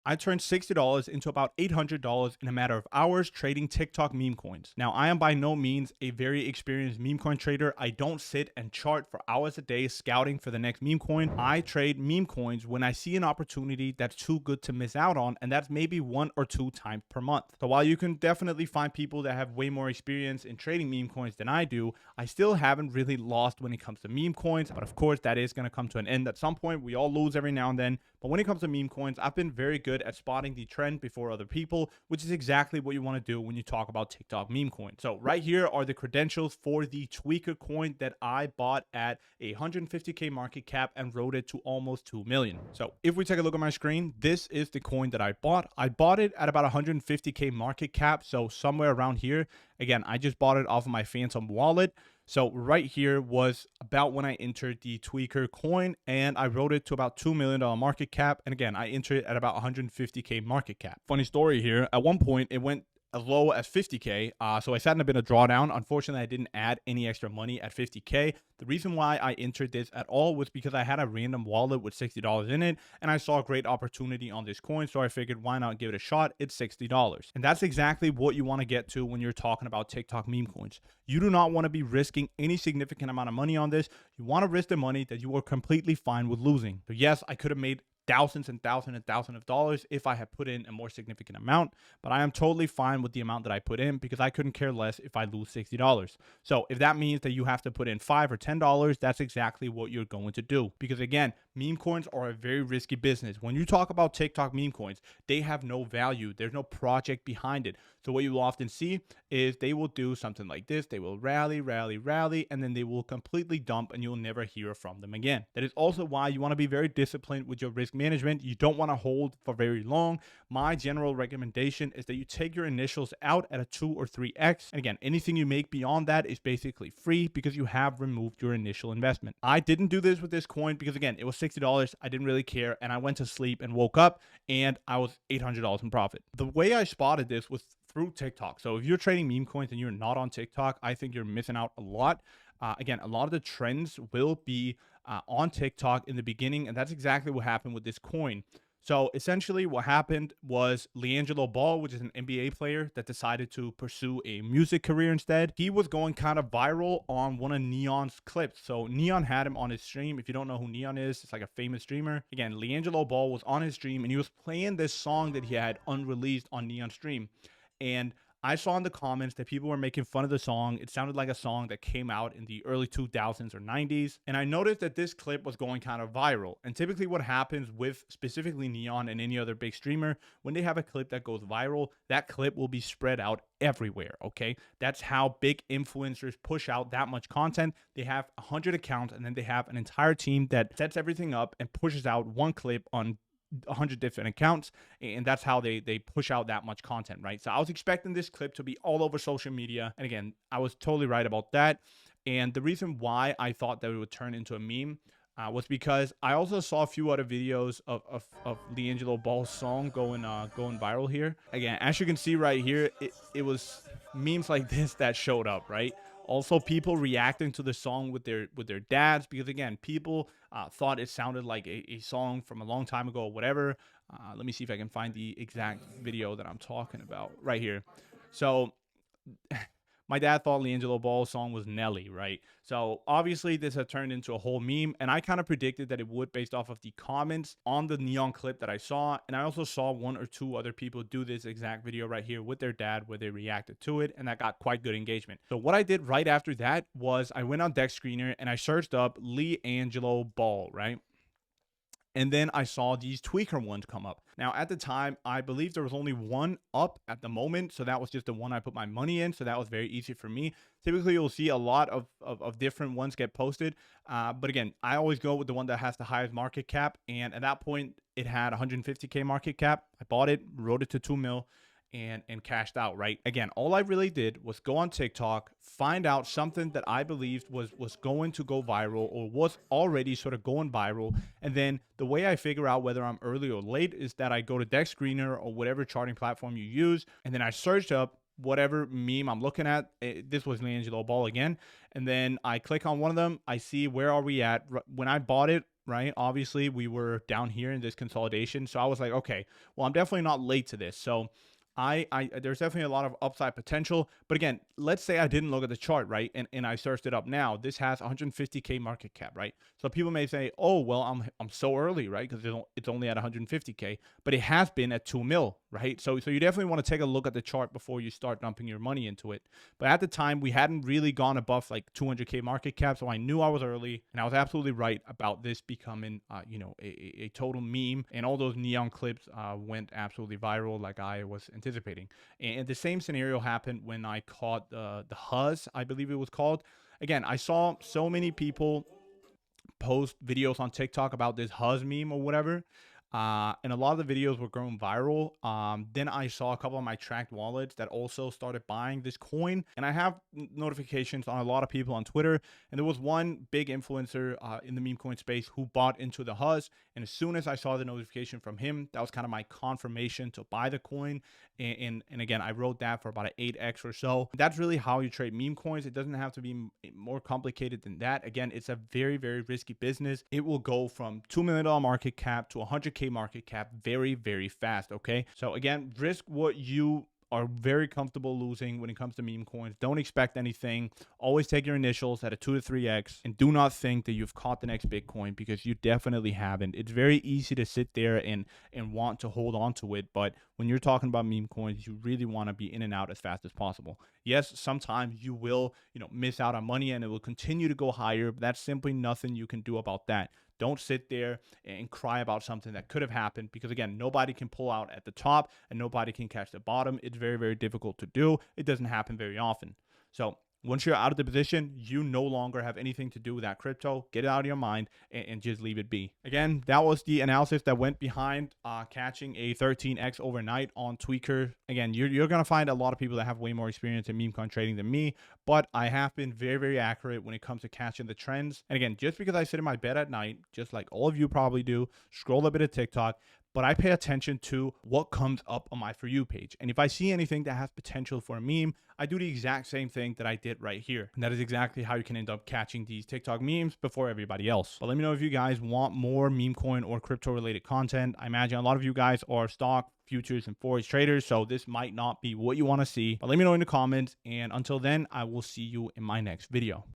I turned $60 into about $800 in a matter of hours trading TikTok meme coins. Now, I am by no means a very experienced meme coin trader. I don't sit and chart for hours a day scouting for the next meme coin. I trade meme coins when I see an opportunity that's too good to miss out on, and that's maybe 1 or 2 times per month. So while you can definitely find people that have way more experience in trading meme coins than I do, I still haven't really lost when it comes to meme coins. But of course, that is going to come to an end at some point. We all lose every now and then. But when it comes to meme coins, I've been very good at spotting the trend before other people, which is exactly what you want to do when you talk about TikTok meme coins. So right here are the credentials for the tweaker coin that I bought at a 150K market cap and rode it to almost 2 million. So if we take a look at my screen, this is the coin that I bought. I bought it at about 150K market cap, so somewhere around here. Again, I just bought it off of my Phantom wallet. So right here was about when I entered the tweaker coin, and I rode it to about $2 million market cap. And again, I entered it at about 150K market cap. Funny story here. At one point, it went as low as 50K. So I sat in a bit of drawdown. Unfortunately, I didn't add any extra money at 50K. The reason why I entered this at all was because I had a random wallet with $60 in it, and I saw a great opportunity on this coin. So I figured, why not give it a shot? It's $60. And that's exactly what you want to get to when you're talking about TikTok meme coins. You do not want to be risking any significant amount of money on this. You want to risk the money that you are completely fine with losing. So yes, I could have made thousands and thousands and thousands of dollars if I had put in a more significant amount, but I am totally fine with the amount that I put in because I couldn't care less if I lose $60. So if that means that you have to put in $5 or $10, that's exactly what you're going to do. Because again, meme coins are a very risky business. When you talk about TikTok meme coins, they have no value. There's no project behind it. So what you will often see is they will do something like this. They will rally, rally, rally, and then they will completely dump and you'll never hear from them again. That is also why you want to be very disciplined with your risk management. You don't want to hold for very long. My general recommendation is that you take your initials out at a 2 or 3x. And again, anything you make beyond that is basically free because you have removed your initial investment. I didn't do this with this coin because again, it was $60. I didn't really care. And I went to sleep and woke up and I was $800 in profit. The way I spotted this was through TikTok. So if you're trading meme coins and you're not on TikTok, I think you're missing out a lot. Again, a lot of the trends will be on TikTok in the beginning, and that's exactly what happened with this coin. So essentially what happened was LiAngelo Ball, which is an NBA player that decided to pursue a music career instead. He was going kind of viral on one of Neon's clips. So Neon had him on his stream. If you don't know who Neon is, it's like a famous streamer. Again, LiAngelo Ball was on his stream and he was playing this song that he had unreleased on Neon's stream. And I saw in the comments that people were making fun of the song. It sounded like a song that came out in the early 2000s or 90s. And I noticed that this clip was going kind of viral. And typically what happens with specifically Neon and any other big streamer, when they have a clip that goes viral, that clip will be spread out everywhere, okay? That's how big influencers push out that much content. They have 100 accounts and then they have an entire team that sets everything up and pushes out one clip on 100 different accounts, and that's how they push out that much content, right? So I was expecting this clip to be all over social media, and again, I was totally right about that. And the reason why I thought that it would turn into a meme was because I also saw a few other videos of LiAngelo Ball's song going viral here. Again, as you can see right here, it was memes like this that showed up, right? Also, people reacting to the song with their dads because again, people thought it sounded like a song from a long time ago or whatever. Let me see if I can find the exact video that I'm talking about right here. So my dad thought LiAngelo Ball's song was Nelly, right? So obviously this had turned into a whole meme, and I kind of predicted that it would based off of the comments on the Neon clip that I saw. And I also saw 1 or 2 other people do this exact video right here with their dad where they reacted to it, and that got quite good engagement. So what I did right after that was I went on Deck Screener and I searched up LiAngelo Ball, right? And then I saw these tweaker ones come up. Now, at the time, I believe there was only one up at the moment. So that was just the one I put my money in. So that was very easy for me. Typically, you'll see a lot of different ones get posted. But again, I always go with the one that has the highest market cap. And at that point, it had 150K market cap. I bought it, rode it to 2 mil. And cashed out, right? Again, all I really did was go on TikTok, find out something that I believed was going to go viral or was already sort of going viral. And then the way I figure out whether I'm early or late is that I go to Deck Screener or whatever charting platform you use, and then I search up whatever meme I'm looking at. This was LiAngelo Ball again. And then I click on one of them. I see where are we at. When I bought it, right? Obviously, we were down here in this consolidation. So I was like, okay, well, I'm definitely not late to this. So I there's definitely a lot of upside potential. But again, let's say I didn't look at the chart, right? And I searched it up now. This has 150K market cap, right? So people may say, oh, well, I'm so early, right? Because it's only at 150K, but it has been at 2 mil, right? So you definitely want to take a look at the chart before you start dumping your money into it. But at the time, we hadn't really gone above like 200K market cap. So I knew I was early, and I was absolutely right about this becoming, a total meme. And all those neon clips went absolutely viral, like I was anticipating. And the same scenario happened when I caught the Huzz, I believe it was called. Again, I saw so many people post videos on TikTok about this Huzz meme or whatever. And a lot of the videos were going viral. Then I saw a couple of my tracked wallets that also started buying this coin. And I have notifications on a lot of people on Twitter. And there was one big influencer in the meme coin space who bought into the Huzz. And as soon as I saw the notification from him, that was kind of my confirmation to buy the coin. And again, I wrote that for about an 8x or so. That's really how you trade meme coins. It doesn't have to be more complicated than that. Again, it's a very, very risky business. It will go from $2 million market cap to 100K market cap very, very fast. Okay. So again, risk what you are very comfortable losing when it comes to meme coins. Don't expect anything. Always take your initials at a 2 to 3x, and do not think that you've caught the next Bitcoin, because you definitely haven't. It's very easy to sit there and want to hold on to it, but when you're talking about meme coins, you really want to be in and out as fast as possible. Yes, sometimes you will, miss out on money and it will continue to go higher, but that's simply nothing you can do about that. Don't sit there and cry about something that could have happened, because again, nobody can pull out at the top and nobody can catch the bottom. It's very, very difficult to do. It doesn't happen very often. So once you're out of the position, you no longer have anything to do with that crypto. Get it out of your mind and just leave it be. Again, that was the analysis that went behind catching a 13x overnight on Tweaker. Again, you're going to find a lot of people that have way more experience in meme coin trading than me, but I have been very, very accurate when it comes to catching the trends. And again, just because I sit in my bed at night, just like all of you probably do, scroll a bit of TikTok, but I pay attention to what comes up on my For You page. And if I see anything that has potential for a meme, I do the exact same thing that I did right here. And that is exactly how you can end up catching these TikTok memes before everybody else. But let me know if you guys want more meme coin or crypto related content. I imagine a lot of you guys are stock, futures, and forex traders, so this might not be what you want to see. But let me know in the comments. And until then, I will see you in my next video.